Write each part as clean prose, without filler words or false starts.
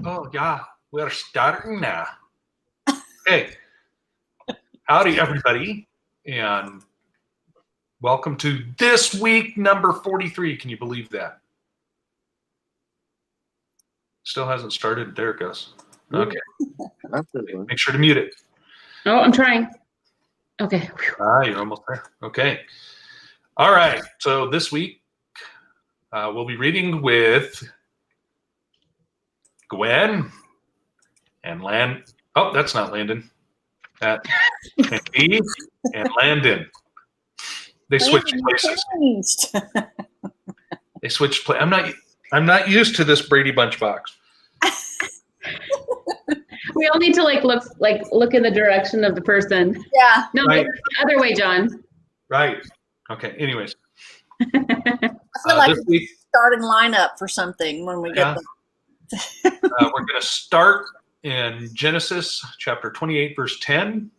Oh, yeah, we're starting now. Hey, howdy, everybody, and welcome to this week, number 43. Can you believe that? Still hasn't started. There it goes. Okay. Make sure to mute it. Oh, I'm trying. Okay. You're almost there. Okay. All right. So this week, we'll be reading with Gwen and Land. Oh, that's not Landon. And Eve and Landon. They switched places. They switched places. I'm not used to this Brady Bunch box. We all need to look in the direction of the person. Yeah. No, Right. Other way, John. Right. Okay. Anyways. I feel like this week, starting lineup for something when we get we're going to start in Genesis chapter 28, verse 10,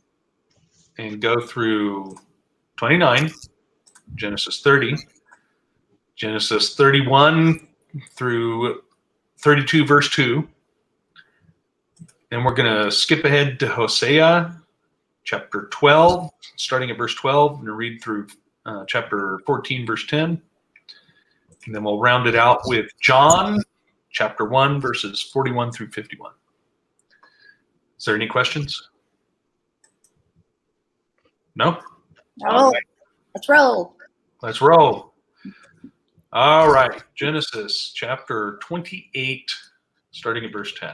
and go through 29, Genesis 30, Genesis 31 through 32, verse 2. And we're going to skip ahead to Hosea chapter 12, starting at verse 12, and read through chapter 14, verse 10. And then we'll round it out with John chapter 1, verses 41 through 51. Is there any questions? No? Oh, right. Let's roll. Let's roll. All right. Genesis chapter 28, starting at verse 10.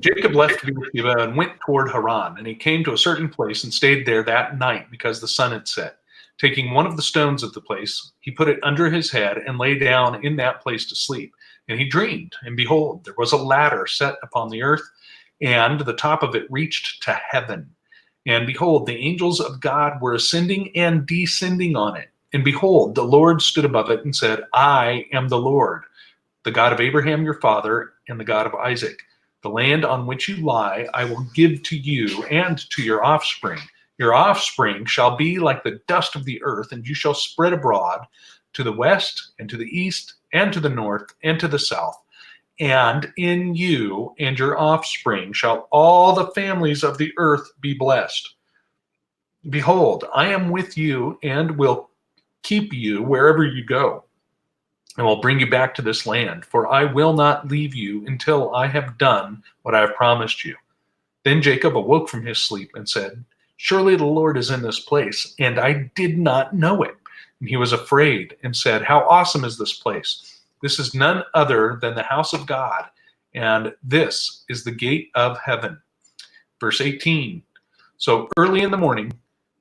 Jacob left Beersheba and went toward Haran, and he came to a certain place and stayed there that night because the sun had set. Taking one of the stones of the place, he put it under his head and lay down in that place to sleep. And he dreamed, and behold, there was a ladder set upon the earth, and the top of it reached to heaven. And behold, the angels of God were ascending and descending on it. And behold, the Lord stood above it and said, I am the Lord, the God of Abraham your father, and the God of Isaac. The land on which you lie I will give to you and to your offspring. Your offspring shall be like the dust of the earth, and you shall spread abroad to the west and to the east and to the north and to the south. And in you and your offspring shall all the families of the earth be blessed. Behold, I am with you and will keep you wherever you go, and will bring you back to this land, for I will not leave you until I have done what I have promised you. Then Jacob awoke from his sleep and said, Surely the Lord is in this place, and I did not know it. And he was afraid and said, How awesome is this place! This is none other than the house of God, and this is the gate of heaven. Verse 18. So early in the morning,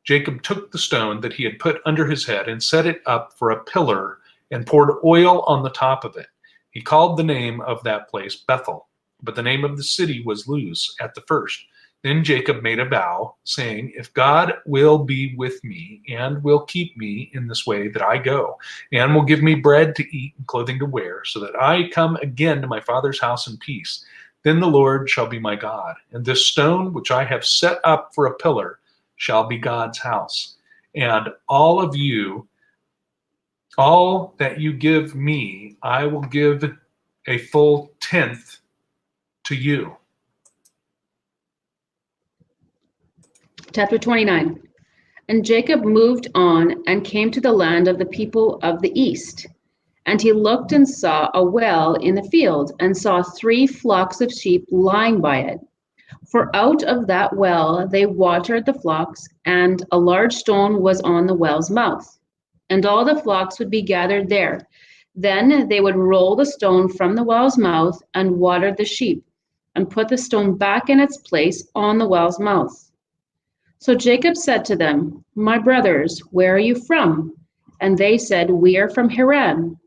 Jacob took the stone that he had put under his head and set it up for a pillar and poured oil on the top of it. He called the name of that place Bethel, but the name of the city was Luz at the first. Then Jacob made a vow, saying, If God will be with me and will keep me in this way that I go, and will give me bread to eat and clothing to wear, so that I come again to my father's house in peace, then the Lord shall be my God, and this stone which I have set up for a pillar shall be God's house. And all that you give me, I will give a full tenth to you. Chapter 29. And Jacob moved on and came to the land of the people of the east. And he looked and saw a well in the field, and saw 3 flocks of sheep lying by it. For out of that well they watered the flocks, and a large stone was on the well's mouth. And all the flocks would be gathered there. Then they would roll the stone from the well's mouth and water the sheep, and put the stone back in its place on the well's mouth. So Jacob said to them, My brothers, where are you from? And they said, We are from Haran.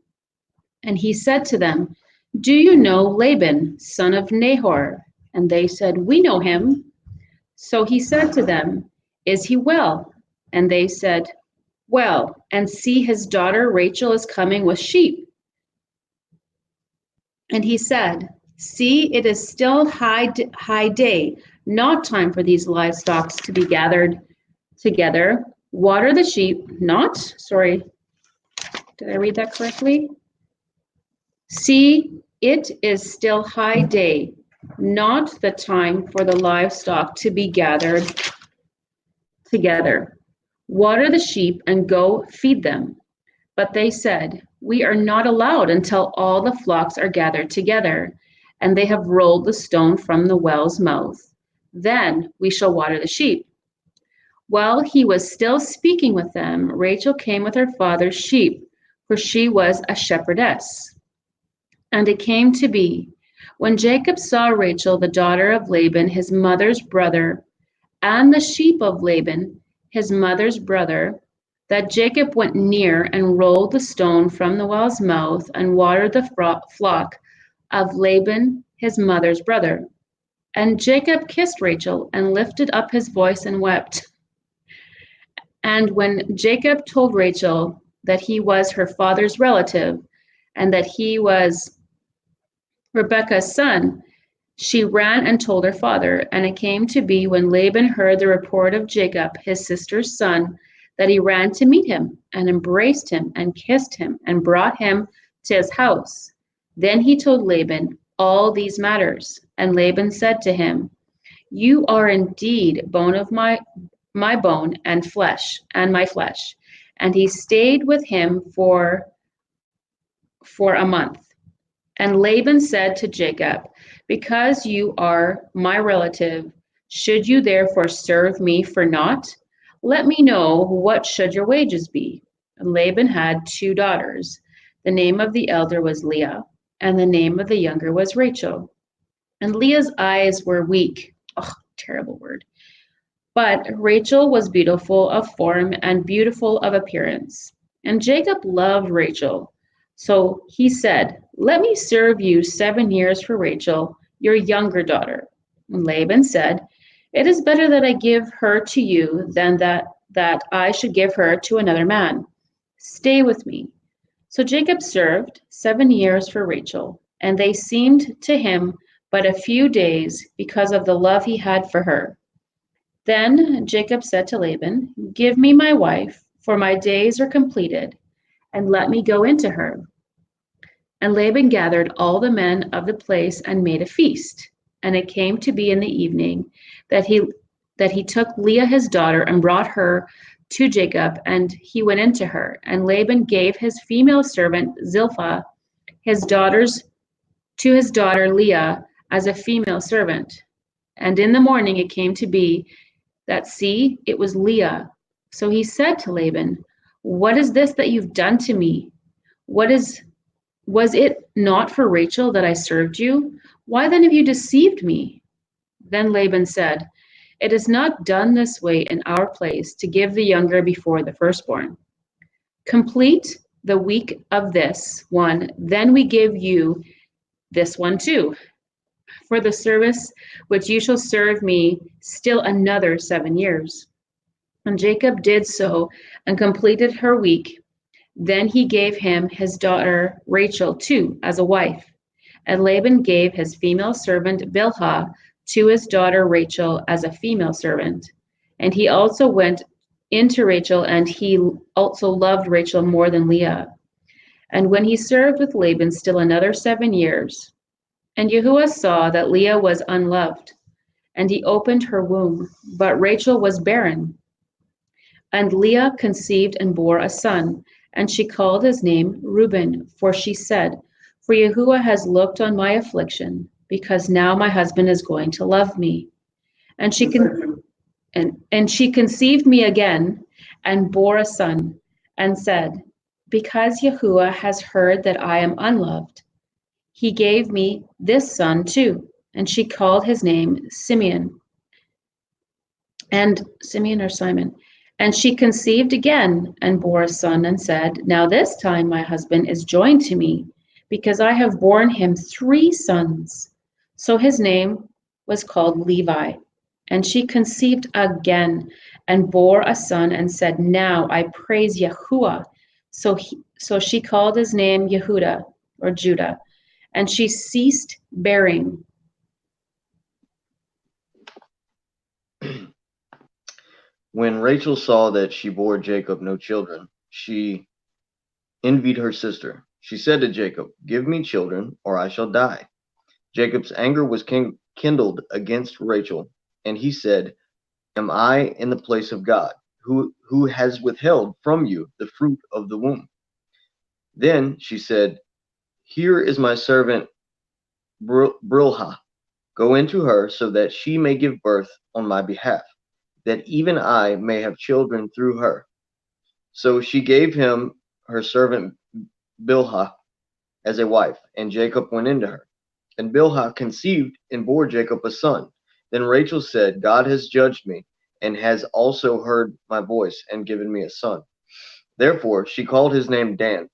And he said to them, Do you know Laban, son of Nahor? And they said, We know him. So he said to them, Is he well? And they said, Well, and see, his daughter Rachel is coming with sheep. And he said, See, it is still high day, not time for these livestock to be gathered together. Water the sheep, not, sorry, did I read that correctly? See, it is still high day, not the time for the livestock to be gathered together. Water the sheep and go feed them. But they said, we are not allowed until all the flocks are gathered together, and they have rolled the stone from the well's mouth. Then we shall water the sheep. While he was still speaking with them, Rachel came with her father's sheep, for she was a shepherdess. And it came to be, when Jacob saw Rachel, the daughter of Laban, his mother's brother, and the sheep of Laban, his mother's brother, that Jacob went near and rolled the stone from the well's mouth and watered the flock of Laban, his mother's brother. And Jacob kissed Rachel and lifted up his voice and wept. And when Jacob told Rachel that he was her father's relative and that he was Rebekah's son, she ran and told her father. And it came to be when Laban heard the report of Jacob, his sister's son, that he ran to meet him and embraced him and kissed him and brought him to his house. Then he told Laban all these matters. And Laban said to him, you are indeed bone of my bone and my flesh. And he stayed with him for a month. And Laban said to Jacob, because you are my relative, should you therefore serve me for naught? Let me know what should your wages be. And Laban had 2 daughters. The name of the elder was Leah, and the name of the younger was Rachel. And Leah's eyes were weak. Oh, terrible word. But Rachel was beautiful of form and beautiful of appearance. And Jacob loved Rachel. So he said, let me serve you 7 years for Rachel, your younger daughter. And Laban said, it is better that I give her to you than that I should give her to another man. Stay with me. So Jacob served 7 years for Rachel, and they seemed to him but a few days because of the love he had for her. Then Jacob said to Laban, give me my wife, for my days are completed, and let me go into her. And Laban gathered all the men of the place and made a feast. And it came to be in the evening that he took Leah his daughter and brought her to Jacob, and he went into her. And Laban gave his female servant Zilpah to his daughter Leah as a female servant. And in the morning it came to be that, see, it was Leah. So he said to Laban, what is this that you've done to me? Was it not for Rachel that I served you? Why then have you deceived me? Then Laban said, it is not done this way in our place to give the younger before the firstborn. Complete the week of this one, then we give you this one too, for the service which you shall serve me still another 7 years. And Jacob did so and completed her week. Then he gave him his daughter Rachel too as a wife. And Laban gave his female servant Bilhah to his daughter Rachel as a female servant. And he also went into Rachel, and he also loved Rachel more than Leah. And when he served with Laban still another 7 years, and Yahuwah saw that Leah was unloved, and he opened her womb, but Rachel was barren. And Leah conceived and bore a son, and she called his name Reuben, for she said, for Yahuwah has looked on my affliction, because now my husband is going to love me. And she conceived me again, and bore a son, and said, because Yahuwah has heard that I am unloved, he gave me this son too. And she called his name Simeon. And Simeon or Simon. And she conceived again and bore a son and said, now this time my husband is joined to me, because I have borne him 3 sons. So his name was called Levi. And she conceived again and bore a son and said, now I praise Yahuwah. So she called his name Yehuda or Judah. And she ceased bearing. When Rachel saw that she bore Jacob no children, she envied her sister. She said to Jacob, "Give me children, or I shall die." Jacob's anger was kindled against Rachel, and he said, "Am I in the place of God, who has withheld from you the fruit of the womb?" Then she said, "Here is my servant Brilhah. Go into her, so that she may give birth on my behalf, that even I may have children through her." So she gave him her servant Bilhah as a wife, and Jacob went into her. And Bilhah conceived and bore Jacob a son. Then Rachel said, "God has judged me, and has also heard my voice, and given me a son." Therefore she called his name Dan.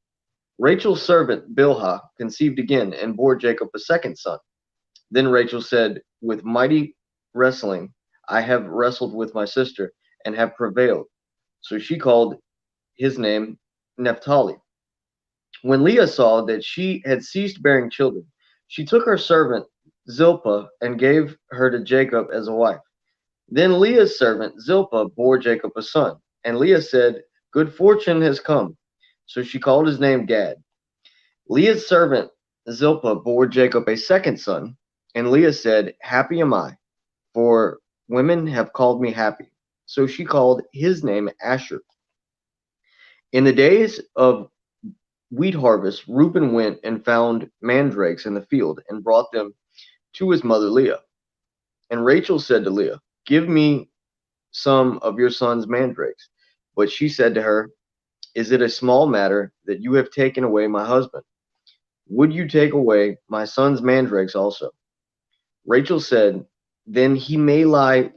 Rachel's servant Bilhah conceived again, and bore Jacob a second son. Then Rachel said, "With mighty wrestling I have wrestled with my sister, and have prevailed." So she called his name Naphtali. When Leah saw that she had ceased bearing children, she took her servant Zilpah and gave her to Jacob as a wife. Then Leah's servant Zilpah bore Jacob a son, and Leah said, "Good fortune has come." So she called his name Gad. Leah's servant Zilpah bore Jacob a second son, and Leah said, "Happy am I, for women have called me happy." So she called his name Asher. In the days of wheat harvest, Reuben went and found mandrakes in the field, and brought them to his mother Leah. And Rachel said to Leah, "Give me some of your son's mandrakes." But she said to her, "Is it a small matter that you have taken away my husband? Would you take away my son's mandrakes also?" Rachel said, "Then he may lie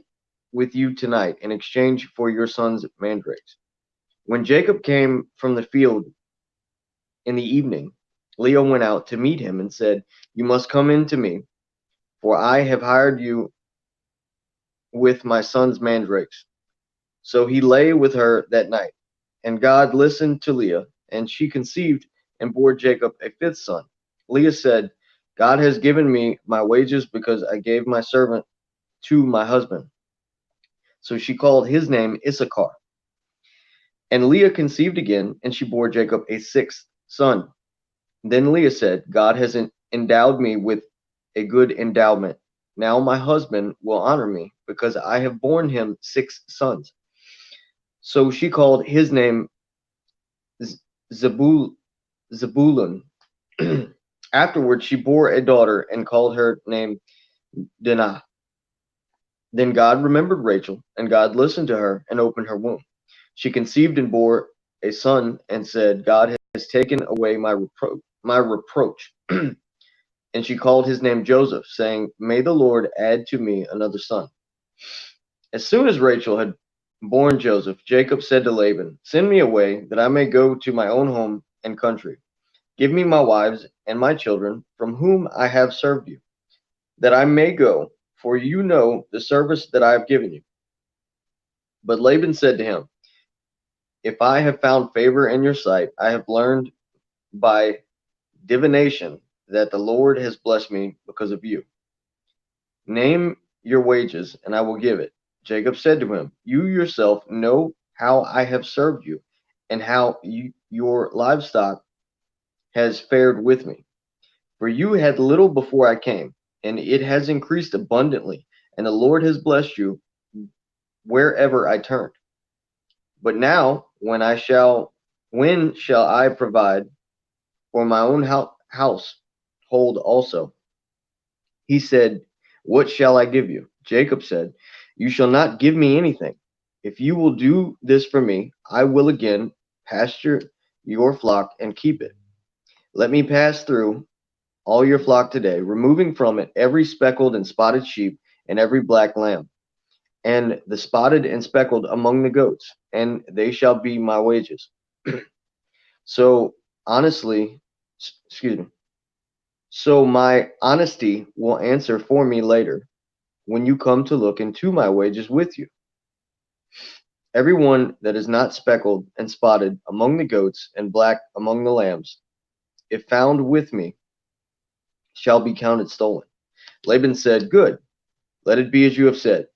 with you tonight in exchange for your son's mandrakes." When Jacob came from the field in the evening, Leah went out to meet him and said, "You must come in to me, for I have hired you with my son's mandrakes." So he lay with her that night. And God listened to Leah, and she conceived and bore Jacob a fifth son. Leah said, "God has given me my wages, because I gave my servant to my husband." So she called his name Issachar. And Leah conceived again, and she bore Jacob a sixth son. Then Leah said, "God has endowed me with a good endowment. Now my husband will honor me, because I have borne him six sons." So she called his name Zebul Zebulun. Afterward, she bore a daughter and called her name Dinah. Then God remembered Rachel, and God listened to her and opened her womb. She conceived and bore a son, and said, "God has taken away my reproach." And she called his name Joseph, saying, "May the Lord add to me another son." As soon as Rachel had born Joseph, Jacob said to Laban, "Send me away, that I may go to my own home and country. Give me my wives and my children, from whom I have served you, that I may go, for you know the service that I have given you." But Laban said to him, "If I have found favor in your sight, I have learned by divination that the Lord has blessed me because of you. Name your wages, and I will give it." Jacob said to him, "You yourself know how I have served you, and how your livestock has fared with me. For you had little before I came, and it has increased abundantly, and the Lord has blessed you wherever I turned. But now, when shall I provide for my own household also?" He said, "What shall I give you?" Jacob said, "You shall not give me anything. If you will do this for me, I will again pasture your flock and keep it. Let me pass through all your flock today, removing from it every speckled and spotted sheep, and every black lamb, and the spotted and speckled among the goats, and they shall be my wages." So honestly, excuse me. So my honesty will answer for me later, when you come to look into my wages with you. Every one that is not speckled and spotted among the goats, and black among the lambs, if found with me, shall be counted stolen. Laban said, "Good, let it be as you have said."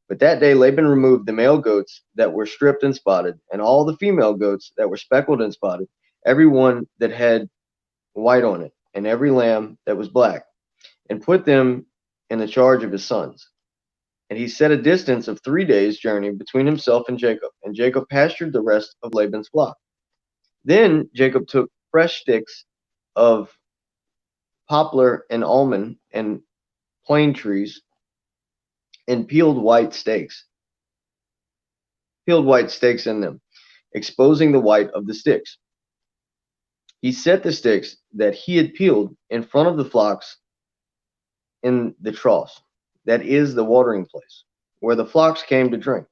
But that day Laban removed the male goats that were stripped and spotted, and all the female goats that were speckled and spotted, every one that had white on it, and every lamb that was black, and put them in the charge of his sons. And he set a distance of 3 days' journey between himself and Jacob pastured the rest of Laban's flock. Then Jacob took fresh sticks of poplar and almond and plane trees and peeled white stakes in them, exposing the white of the sticks. He set the sticks that he had peeled in front of the flocks in the troughs, that is the watering place, where the flocks came to drink.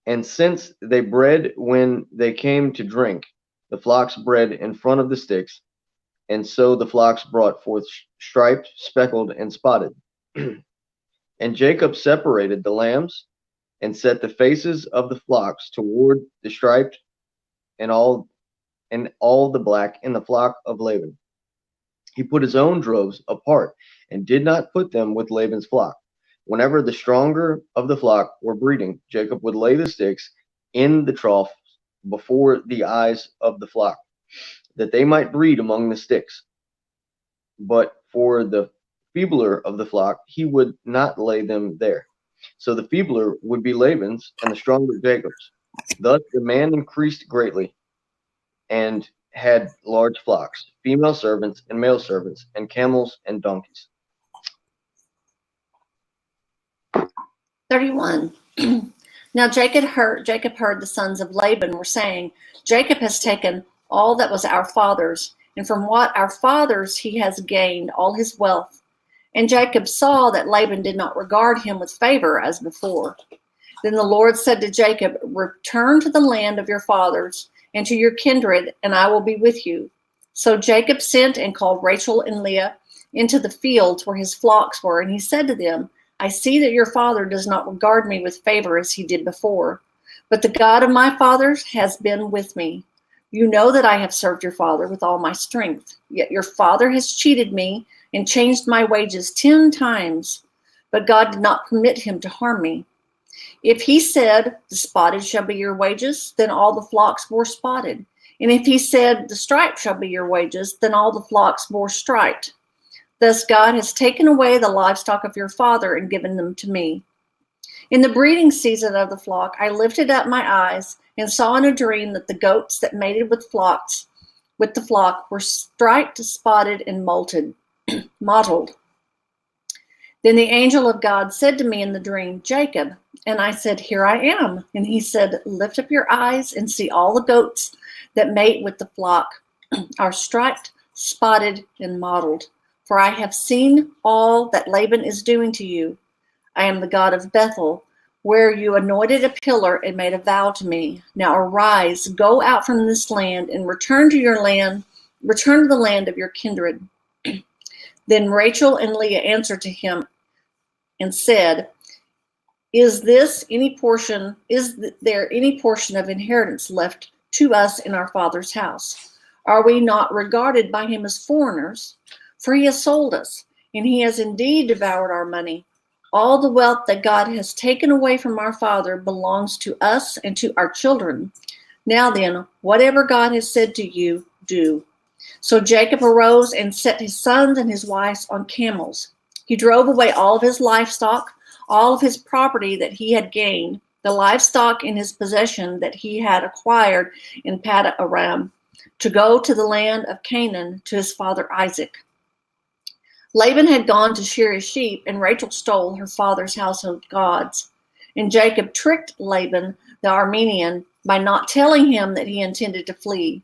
And since they bred when they came to drink, the flocks bred in front of the sticks, and so the flocks brought forth striped, speckled, and spotted. And Jacob separated the lambs and set the faces of the flocks toward the striped and all the black in the flock of Laban. He put his own droves apart and did not put them with Laban's flock. Whenever the stronger of the flock were breeding, Jacob would lay the sticks in the trough before the eyes of the flock, that they might breed among the sticks. But for the feebler of the flock, he would not lay them there. So the feebler would be Laban's, and the stronger Jacob's. Thus the man increased greatly, and had large flocks, female servants and male servants, and camels and donkeys. 31. Now Jacob heard the sons of Laban were saying, Jacob has taken all that was our father's, and from what our father's he has gained all his wealth. And Jacob saw that Laban did not regard him with favor as before. Then the Lord said to Jacob, return to the land of your fathers and to your kindred, and I will be with you. So Jacob sent and called Rachel and Leah into the fields where his flocks were, and he said to them, I see that your father does not regard me with favor as he did before, but the God of my fathers has been with me. You know that I have served your father with all my strength, yet your father has cheated me and changed my wages 10 times, but God did not permit him to harm me. If he said, the spotted shall be your wages, then all the flocks bore spotted. And if he said, the striped shall be your wages, then all the flocks bore striped. Thus God has taken away the livestock of your father and given them to me. In the breeding season of the flock, I lifted up my eyes and saw in a dream that the goats that mated with the flock were striped, spotted, and mottled. Then the angel of God said to me in the dream, Jacob. And I said, here I am. And he said, lift up your eyes and see all the goats that mate with the flock are striped, spotted, and mottled. For I have seen all that Laban is doing to you. I am the God of Bethel, where you anointed a pillar and made a vow to me. Now arise, go out from this land and return to the land of your kindred. Then Rachel and Leah answered to him and said, Is there any portion of inheritance left to us in our father's house? Are we not regarded by him as foreigners? For he has sold us, and he has indeed devoured our money. All the wealth that God has taken away from our father belongs to us and to our children. Now then, whatever God has said to you, do. So Jacob arose and set his sons and his wives on camels. He drove away all of his livestock, all of his property that he had gained, the livestock in his possession that he had acquired in Paddan Aram, to go to the land of Canaan to his father Isaac. Laban had gone to shear his sheep, and Rachel stole her father's household gods. And Jacob tricked Laban the Aramean by not telling him that he intended to flee.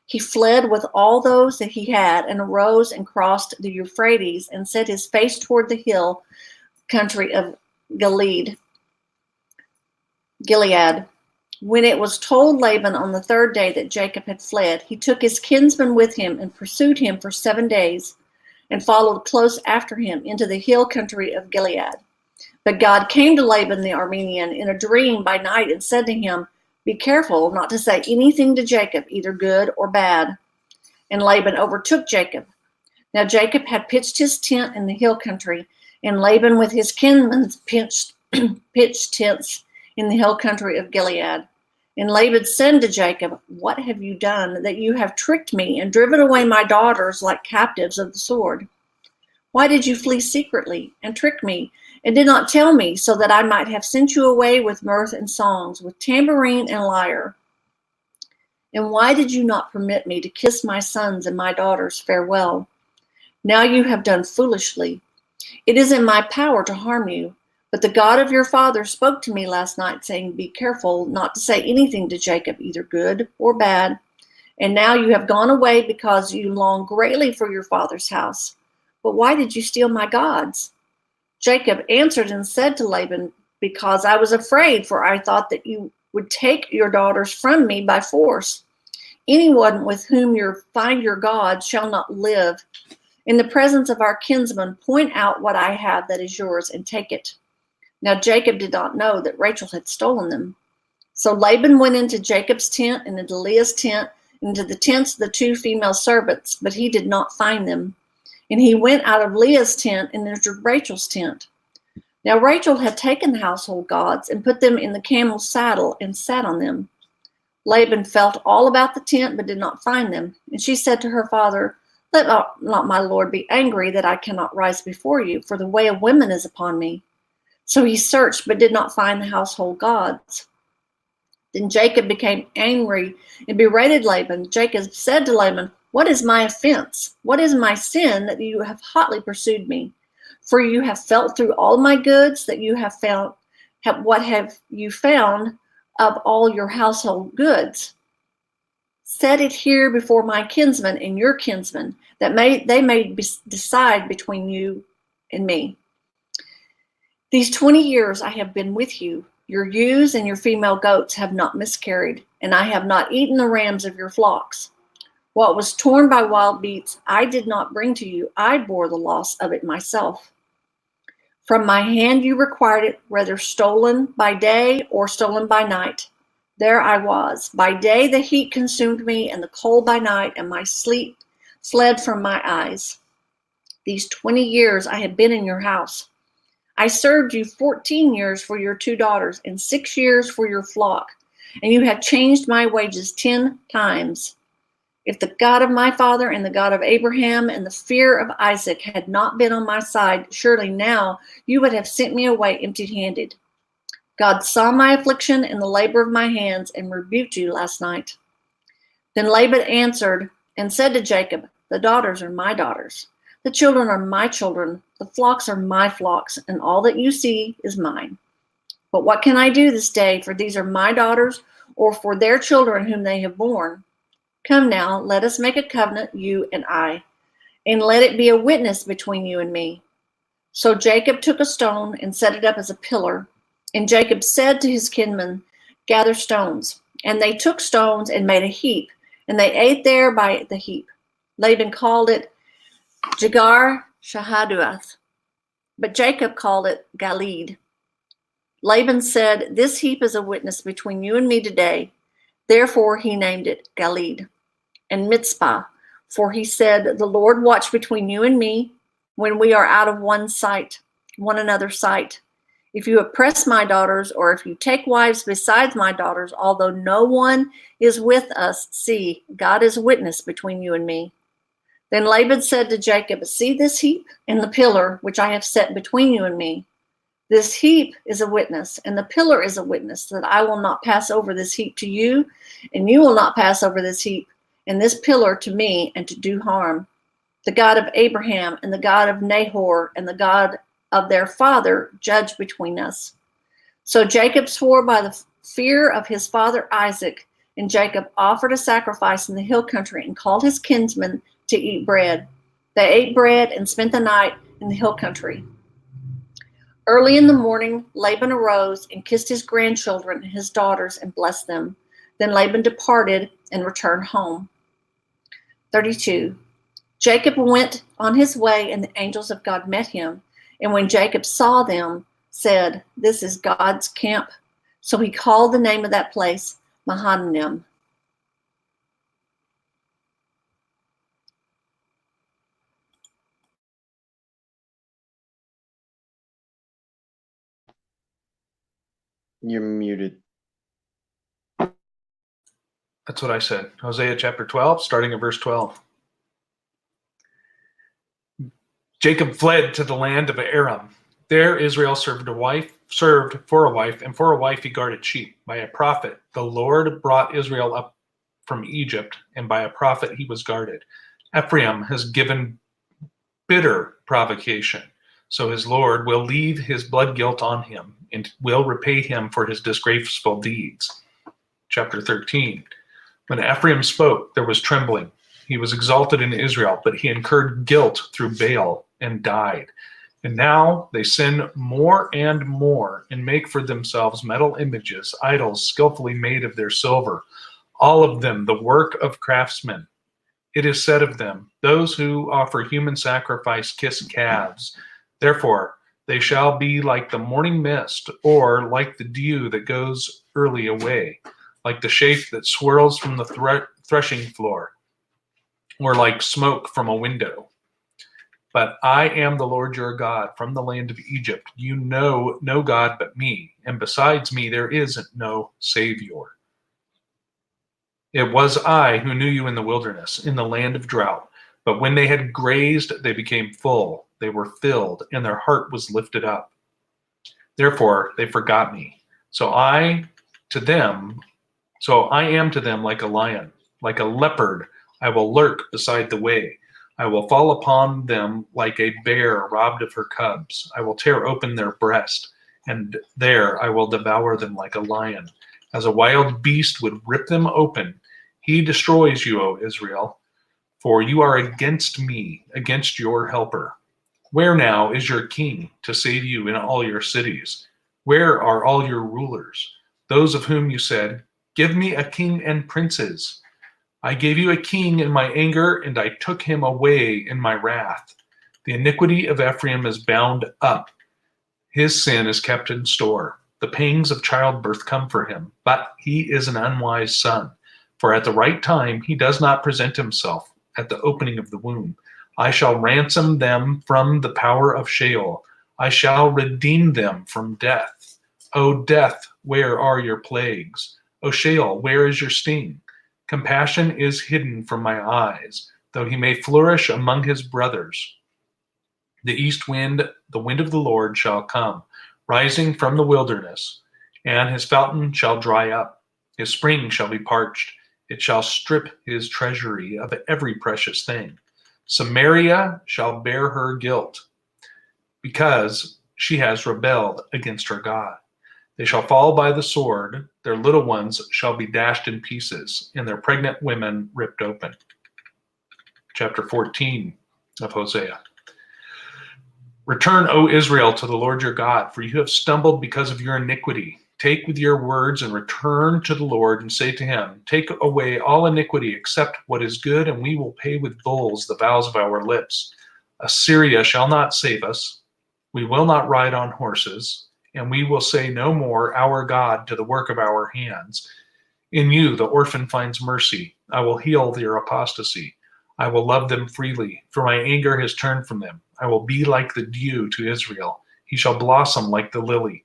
He fled with all those that he had and arose and crossed the Euphrates and set his face toward the hill country of Gilead. When it was told Laban on the 3rd day that Jacob had fled, he took his kinsman with him and pursued him for 7 days and followed close after him into the hill country of Gilead. But God came to Laban the Aramean in a dream by night and said to him, Be careful not to say anything to Jacob, either good or bad. And Laban overtook Jacob. Now Jacob had pitched his tent in the hill country, and Laban with his kinsmen pitched tents in the hill country of Gilead. And Laban said to Jacob, "What have you done that you have tricked me and driven away my daughters like captives of the sword? Why did you flee secretly and trick me and did not tell me, so that I might have sent you away with mirth and songs, with tambourine and lyre? And why did you not permit me to kiss my sons and my daughters farewell? Now you have done foolishly. It is in my power to harm you, but the God of your father spoke to me last night, saying, 'Be careful not to say anything to Jacob, either good or bad.' And now you have gone away because you long greatly for your father's house. But why did you steal my gods?" Jacob answered and said to Laban, "Because I was afraid, for I thought that you would take your daughters from me by force. Anyone with whom you find your gods shall not live. In the presence of our kinsmen, point out what I have that is yours and take it." Now Jacob did not know that Rachel had stolen them. So Laban went into Jacob's tent and into Leah's tent, into the tents of the two female servants, but he did not find them. And he went out of Leah's tent and entered Rachel's tent. Now Rachel had taken the household gods and put them in the camel's saddle and sat on them. Laban felt all about the tent but did not find them. And she said to her father, "Let not my lord be angry that I cannot rise before you, for the way of women is upon me." So he searched but did not find the household gods. Then Jacob became angry and berated Laban. Jacob said to Laban, "What is my offense? What is my sin that you have hotly pursued me? For you have felt through all my goods that you have found. What have you found of all your household goods? Set it here before my kinsmen and your kinsmen, that they may decide between you and me. These 20 years I have been with you. Your ewes and your female goats have not miscarried, and I have not eaten the rams of your flocks. What was torn by wild beasts I did not bring to you. I bore the loss of it myself. From my hand you required it, whether stolen by day or stolen by night. There I was. By day the heat consumed me, and the cold by night, and my sleep fled from my eyes. These 20 years I have been in your house. I served you 14 years for your 2 daughters and 6 years for your flock, and you have changed my wages 10 times. If the God of my father and the God of Abraham and the fear of Isaac had not been on my side, surely now you would have sent me away empty-handed. God saw my affliction and the labor of my hands and rebuked you last night." Then Laban answered and said to Jacob, "The daughters are my daughters. The children are my children. The flocks are my flocks, and all that you see is mine. But what can I do this day? For these are my daughters, or for their children whom they have borne. Come now, let us make a covenant, you and I, and let it be a witness between you and me." So Jacob took a stone and set it up as a pillar. And Jacob said to his kinsmen, "Gather stones." And they took stones and made a heap, and they ate there by the heap. Laban called it Jagar Shahaduath, but Jacob called it Galeed. Laban said, "This heap is a witness between you and me today." Therefore he named it Galeed. And Mitzpah, for he said, "The Lord watch between you and me when we are out of one another's sight. If you oppress my daughters, or if you take wives besides my daughters, although no one is with us, see, God is witness between you and me." Then Laban said to Jacob, "See this heap and the pillar which I have set between you and me. This heap is a witness, and the pillar is a witness, that I will not pass over this heap to you, and you will not pass over this heap and this pillar to me, and to do harm. The God of Abraham and the God of Nahor and the God of their father judge between us." So Jacob swore by the fear of his father Isaac, and Jacob offered a sacrifice in the hill country and called his kinsmen to eat bread. They ate bread and spent the night in the hill country. Early in the morning, Laban arose and kissed his grandchildren and his daughters and blessed them. Then Laban departed and returned home. 32. Jacob went on his way, and the angels of God met him. And when Jacob saw them, said, "This is God's camp." So he called the name of that place Mahanaim. You're muted. That's what I said. Hosea chapter 12, starting at verse 12. Jacob fled to the land of Aram. There Israel served for a wife, and for a wife he guarded sheep. By a prophet, the Lord brought Israel up from Egypt, and by a prophet he was guarded. Ephraim has given bitter provocation, so his Lord will leave his blood guilt on him and will repay him for his disgraceful deeds. Chapter 13. When Ephraim spoke, there was trembling. He was exalted in Israel, but he incurred guilt through Baal and died. And now they sin more and more and make for themselves metal images, idols skillfully made of their silver, all of them the work of craftsmen. It is said of them, those who offer human sacrifice kiss calves. Therefore, they shall be like the morning mist, or like the dew that goes early away, like the chaff that swirls from the threshing floor, or like smoke from a window. But I am the Lord your God from the land of Egypt. You know no God but me, and besides me there is no Savior. It was I who knew you in the wilderness, in the land of drought. But when they had grazed, they became full. They were filled, and their heart was lifted up. Therefore they forgot me. So I am to them like a lion, like a leopard. I will lurk beside the way. I will fall upon them like a bear robbed of her cubs. I will tear open their breast, and there I will devour them like a lion. As a wild beast would rip them open, he destroys you, O Israel, for you are against me, against your helper. Where now is your king to save you in all your cities? Where are all your rulers, those of whom you said, give me a king and princes? I gave you a king in my anger, and I took him away in my wrath. The iniquity of Ephraim is bound up. His sin is kept in store. The pangs of childbirth come for him, but he is an unwise son. For at the right time he does not present himself at the opening of the womb. I shall ransom them from the power of Sheol. I shall redeem them from death. O death, where are your plagues? O Sheol, where is your sting? Compassion is hidden from my eyes, though he may flourish among his brothers. The east wind, the wind of the Lord, shall come, rising from the wilderness, and his fountain shall dry up. His spring shall be parched. It shall strip his treasury of every precious thing. Samaria shall bear her guilt, because she has rebelled against her God. They shall fall by the sword, their little ones shall be dashed in pieces, and their pregnant women ripped open. Chapter 14 of Hosea. Return, O Israel, to the Lord your God, for you have stumbled because of your iniquity. Take with your words and return to the Lord and say to him, take away all iniquity except what is good, and we will pay with bulls the vows of our lips. Assyria shall not save us. We will not ride on horses, and we will say no more, our God, to the work of our hands. In you the orphan finds mercy. I will heal their apostasy. I will love them freely, for my anger has turned from them. I will be like the dew to Israel. He shall blossom like the lily.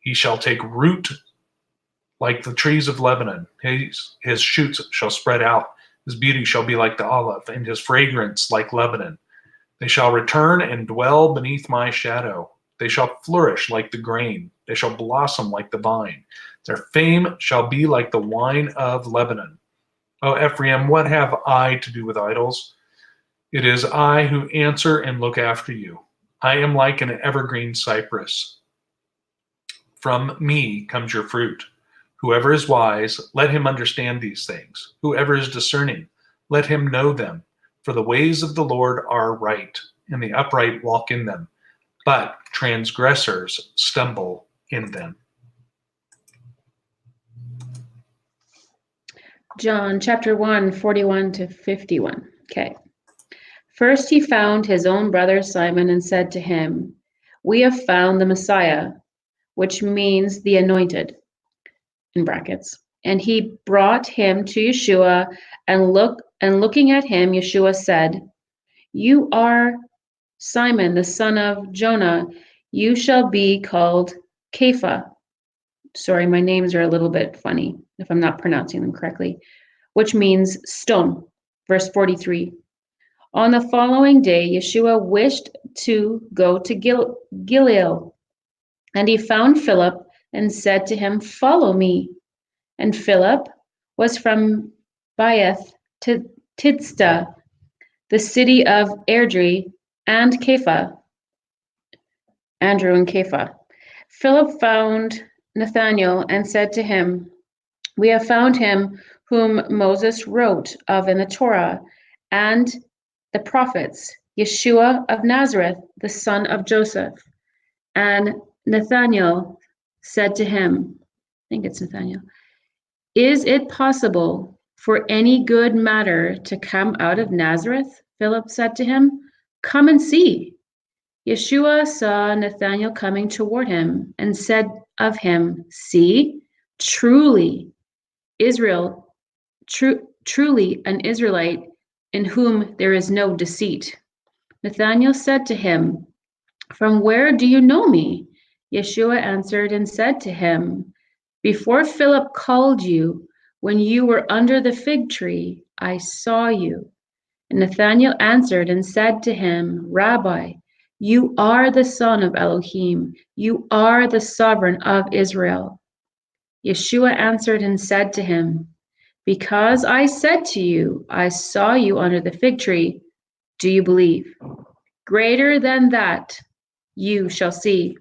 He shall take root like the trees of Lebanon. His shoots shall spread out. His beauty shall be like the olive, and his fragrance like Lebanon. They shall return and dwell beneath my shadow. They shall flourish like the grain. They shall blossom like the vine. Their fame shall be like the wine of Lebanon. O Ephraim, what have I to do with idols? It is I who answer and look after you. I am like an evergreen cypress. From me comes your fruit. Whoever is wise, let him understand these things. Whoever is discerning, let him know them. For the ways of the Lord are right, and the upright walk in them, but transgressors stumble in them. John chapter 1, 41 to 51. Okay. First he found his own brother Simon and said to him, we have found the Messiah, which means the anointed, in brackets. And he brought him to Yeshua, and looking at him, Yeshua said, you are Simon, the son of Jonah. You shall be called Kepha. Sorry, my names are a little bit funny if I'm not pronouncing them correctly. which means stone. Verse 43. On the following day, Yeshua wished to go to Gilgal, and he found Philip and said to him, "Follow me." And Philip was from Baeth to Tidsta, the city of Andrew and Kepha. Philip found Nathanael and said to him, "We have found him whom Moses wrote of in the Torah and the prophets, Yeshua of Nazareth, the son of Joseph." And Nathanael said to him, I think it's Nathanael, "Is it possible for any good matter to come out of Nazareth?" Philip said to him, "Come and see." Yeshua saw Nathanael coming toward him and said of him, "See, truly an Israelite in whom there is no deceit." Nathanael said to him, "From where do you know me?" Yeshua answered and said to him, "Before Philip called you, when you were under the fig tree, I saw you." And Nathanael answered and said to him, "Rabbi, you are the Son of Elohim. You are the Sovereign of Israel." Yeshua answered and said to him, "Because I said to you, I saw you under the fig tree, do you believe? Greater than that you shall see."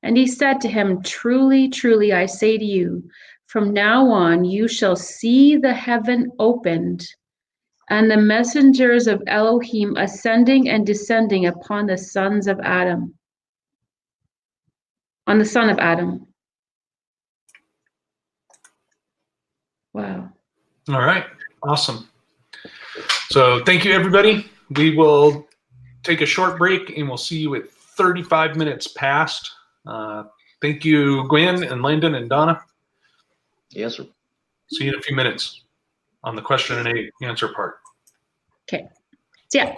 And he said to him, "Truly, truly, I say to you, from now on you shall see the heaven opened and the messengers of Elohim ascending and descending upon the sons of Adam." On the son of Adam. Wow. All right. Awesome. So thank you, everybody. We will take a short break and we'll see you at 35 minutes past. Thank you, Gwen and Landon and Donna. Yes, sir. See you in a few minutes on the question and answer part. Okay. See ya.